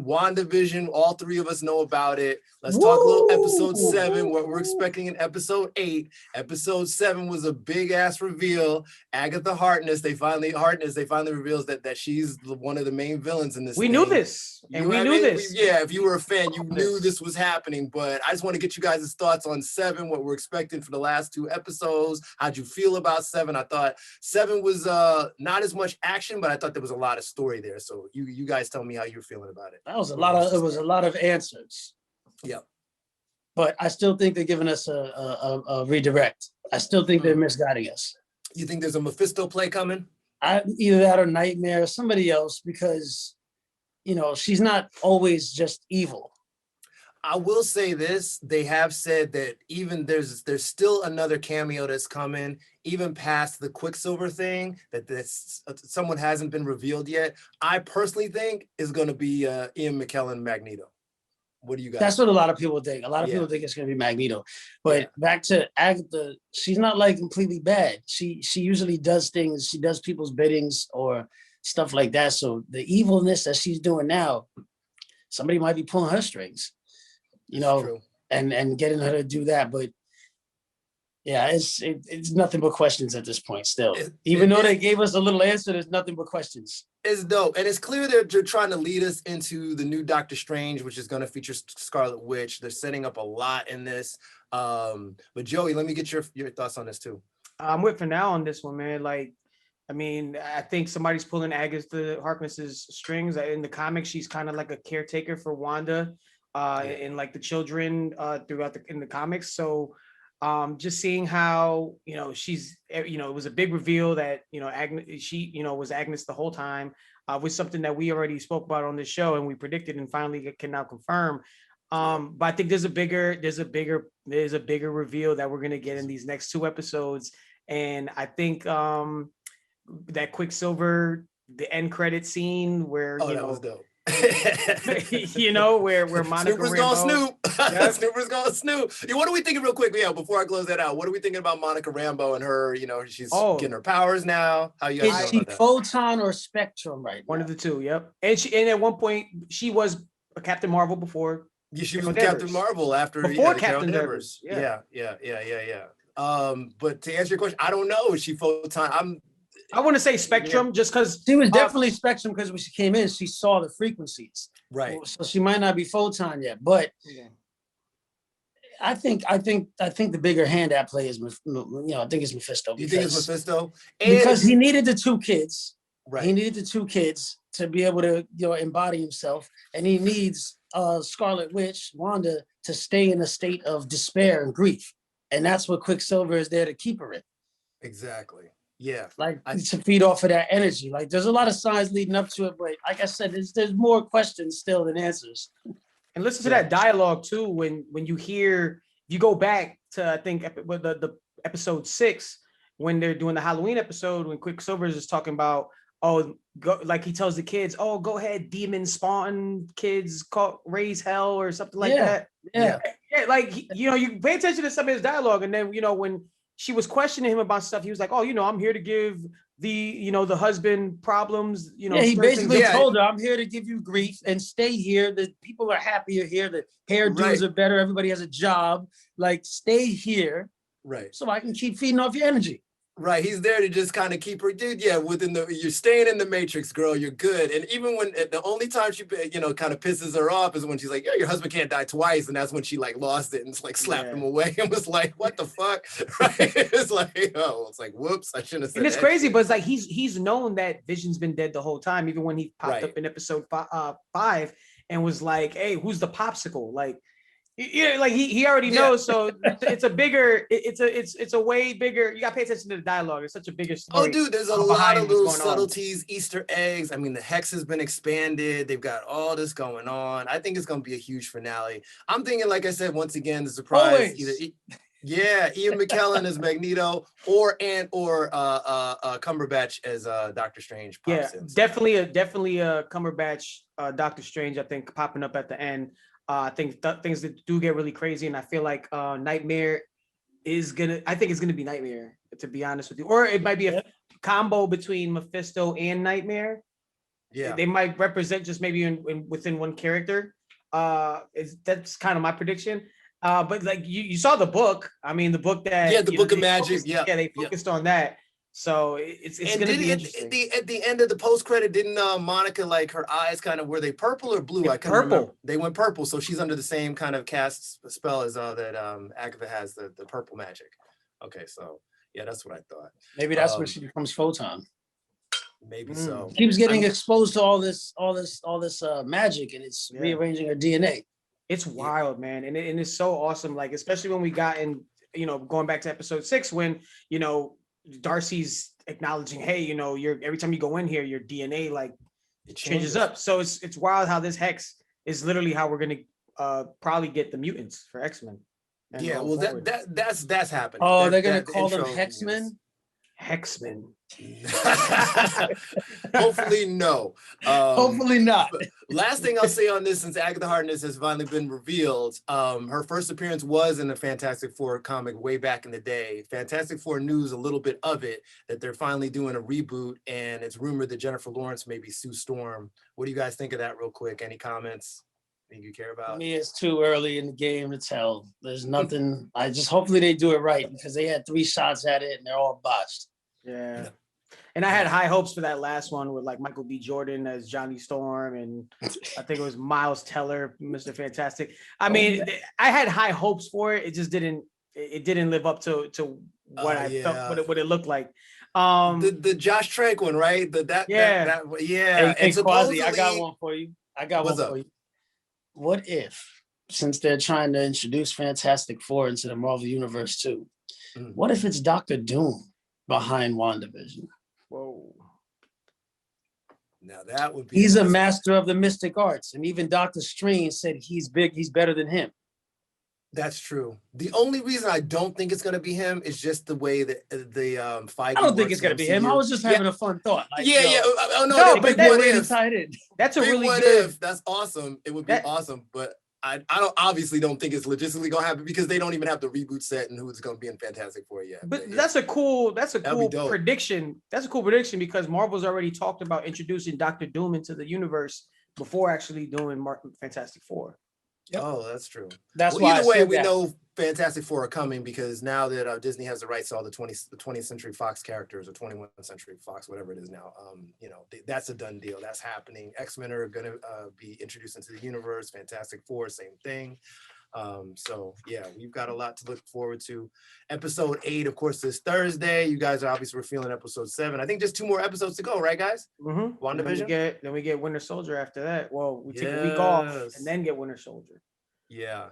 Wandavision, all three of us know about it. Let's talk a little episode 7, what we're expecting in episode 8. Episode 7 was a big ass reveal. Agatha Harkness, they finally reveals that she's one of the main villains in this We thing. knew this, and we knew this. If you were a fan, you knew this was happening, but I just want to get you guys' thoughts on 7, what we're expecting for the last 2 episodes. How'd you feel about 7? I thought 7 was not as much action, but I thought there was a lot of story there. So you guys tell me how you're feeling about it. It was a lot of answers. Yeah. But I still think they're giving us a redirect. I still think they're misguiding us. You think there's a Mephisto play coming? Either that or Nightmare or somebody else, because she's not always just evil. I will say this, they have said that even there's still another cameo that's coming, even past the Quicksilver thing, that someone hasn't been revealed yet. I personally think is going to be Ian McKellen Magneto. What do you guys That's what a lot of people think. A lot of people think it's going to be Magneto. But back to Agatha, she's not like completely bad. She usually does things, she does people's biddings or stuff like that. So the evilness that she's doing now, somebody might be pulling her strings. And getting her to do that. But yeah, it's nothing but questions at this point still. Even though they gave us a little answer, there's nothing but questions. It's dope. And it's clear they're trying to lead us into the new Doctor Strange, which is going to feature Scarlet Witch. They're setting up a lot in this. But Joey, let me get your thoughts on this too. I'm with for now on this one, man. I think somebody's pulling Agatha Harkness's strings. In the comics, she's kind of like a caretaker for Wanda. And like the children throughout in the comics. So just seeing how, she's, it was a big reveal that, Agnes, she, was Agnes the whole time, was something that we already spoke about on this show and we predicted and finally can now confirm. But I think there's a bigger reveal that we're going to get in these next 2 episodes. And I think that Quicksilver, the end credit scene where, that was dope. where Monica Snooper's Rambeau, gonna snoop. Yep. Snooper's gonna snoop. What are we thinking real quick? Yeah, before I close that out, what are we thinking about Monica Rambeau and her? She's getting her powers now. How you guys is she photon or spectrum right now? One of the two, yep. And at one point she was a Captain Marvel before. Yeah, she was Captain Marvel after before Captain Danvers. Yeah. But to answer your question, I don't know. Is she photon? I want to say spectrum just because she was definitely spectrum, because when she came in, she saw the frequencies. Right. So she might not be photon yet, but I think the bigger hand at play is, I think it's Mephisto. You think it's Mephisto? Because he needed the 2 kids. Right. He needed the 2 kids to be able to, embody himself, and he needs Scarlet Witch, Wanda, to stay in a state of despair and grief, and that's what Quicksilver is there to keep her in. Exactly. Yeah, to feed off of that energy. There's a lot of signs leading up to it, but like I said, there's more questions still than answers. And listen to that dialogue too. When you go back to, I think the episode 6, when they're doing the Halloween episode, when Quicksilver is talking about, he tells the kids, go ahead, demon spawn kids, raise hell or something like that. Yeah. You pay attention to some of his dialogue, and then when she was questioning him about stuff, he was like, I'm here to give the husband problems, he basically told her, I'm here to give you grief and stay here. The people are happier here. The hairdos are better. Everybody has a job. Stay here. Right. So I can keep feeding off your energy. Right. He's there to just kind of keep her, dude. Yeah. You're staying in the matrix, girl. You're good. And even when the only time she, kind of pisses her off is when she's like, your husband can't die twice. And that's when she lost it and slapped him away and was like, what the fuck? Right. It's whoops. I shouldn't have said that. And it's crazy, but it's he's known that Vision's been dead the whole time, even when he popped up in episode 5 and was like, hey, who's the popsicle? He already knows. So it's a way bigger. You got to pay attention to the dialogue. It's such a bigger story. Oh, dude, there's a lot of little subtleties, Easter eggs. I mean, the hex has been expanded. They've got all this going on. I think it's going to be a huge finale. I'm thinking, like I said, once again, the surprise. Ian McKellen as Magneto, or Cumberbatch as Doctor Strange. Definitely a Cumberbatch Doctor Strange. I think popping up at the end. I think things that do get really crazy, and I feel like Nightmare is gonna. I think it's gonna be Nightmare, to be honest with you, or it might be a combo between Mephisto and Nightmare. Yeah. They might represent just maybe within one character. That's kind of my prediction. But like you saw the book. I mean, the book that the Book of they Magic. focused, Yeah, they focused on that. So it's and gonna did be it interesting. at the end of the post credit? Didn't Monica, like, her eyes kind of, were they purple or blue? Yeah, I couldn't remember. purple. They went purple, so she's under the same kind of cast spell as that Agatha has, the purple magic. Okay, so yeah, that's what I thought. Maybe that's when she becomes Photon. Maybe so. Keeps getting exposed to all this magic, and it's rearranging her DNA. It's wild, man, and it's so awesome. Like, especially when we got in, going back to episode 6, when Darcy's acknowledging, hey, you're every time you go in here, your DNA like it changes up. So it's wild how this hex is literally how we're gonna probably get the mutants for X-Men. Yeah, well, that's happening. Oh, they're gonna call them Hexmen. Hexmen. Hopefully no. Hopefully not. Last thing I'll say on this, since Agatha Harkness has finally been revealed, her first appearance was in the Fantastic Four comic way back in the day. Fantastic Four news, a little bit of it, that they're finally doing a reboot, and it's rumored that Jennifer Lawrence may be Sue Storm. What do you guys think of that, real quick? Any comments? Think you care about? For me, it's too early in the game to tell. There's nothing. Hopefully they do it right, because they had 3 shots at it and they're all botched. Yeah. And I had high hopes for that last one with like Michael B. Jordan as Johnny Storm, and I think it was Miles Teller, Mr. Fantastic. I mean, I had high hopes for it. It just didn't live up to what I felt, what it looked like. The Josh Trank one, right? Yeah. Hey, and supposedly, I got one for you. For you. What if, since they're trying to introduce Fantastic Four into the Marvel Universe too, what if it's Dr. Doom behind WandaVision? Whoa. Now that would be. He's a master of the mystic arts, and even Doctor Strange said he's better than him. That's true. The only reason I don't think it's going to be him is just the way that the Feige. I don't think it's going to be him. I was just having a fun thought. Like, no, but what really if? Tied in. That's a really what good. If that's awesome. It would be awesome, but I obviously don't think it's logistically going to happen, because they don't even have the reboot set and who's going to be in Fantastic Four yet. But that's a cool prediction. That's a cool prediction, because Marvel's already talked about introducing Dr. Doom into the universe before actually doing Fantastic Four. Yep. Oh, that's true. That's why either way, we know Fantastic Four are coming, because now that Disney has the rights to all the 20th Century Fox characters, or 21th Century Fox, whatever it is now, that's a done deal. That's happening. X-Men are going to be introduced into the universe. Fantastic Four, same thing. So yeah, we've got a lot to look forward to. Episode 8, of course, this Thursday. You guys are obviously feeling episode 7. I think just 2 more episodes to go, right, guys? Mm-hmm. WandaVision. Then we get Winter Soldier after that. Well, we take a week off and then get Winter Soldier. Yeah.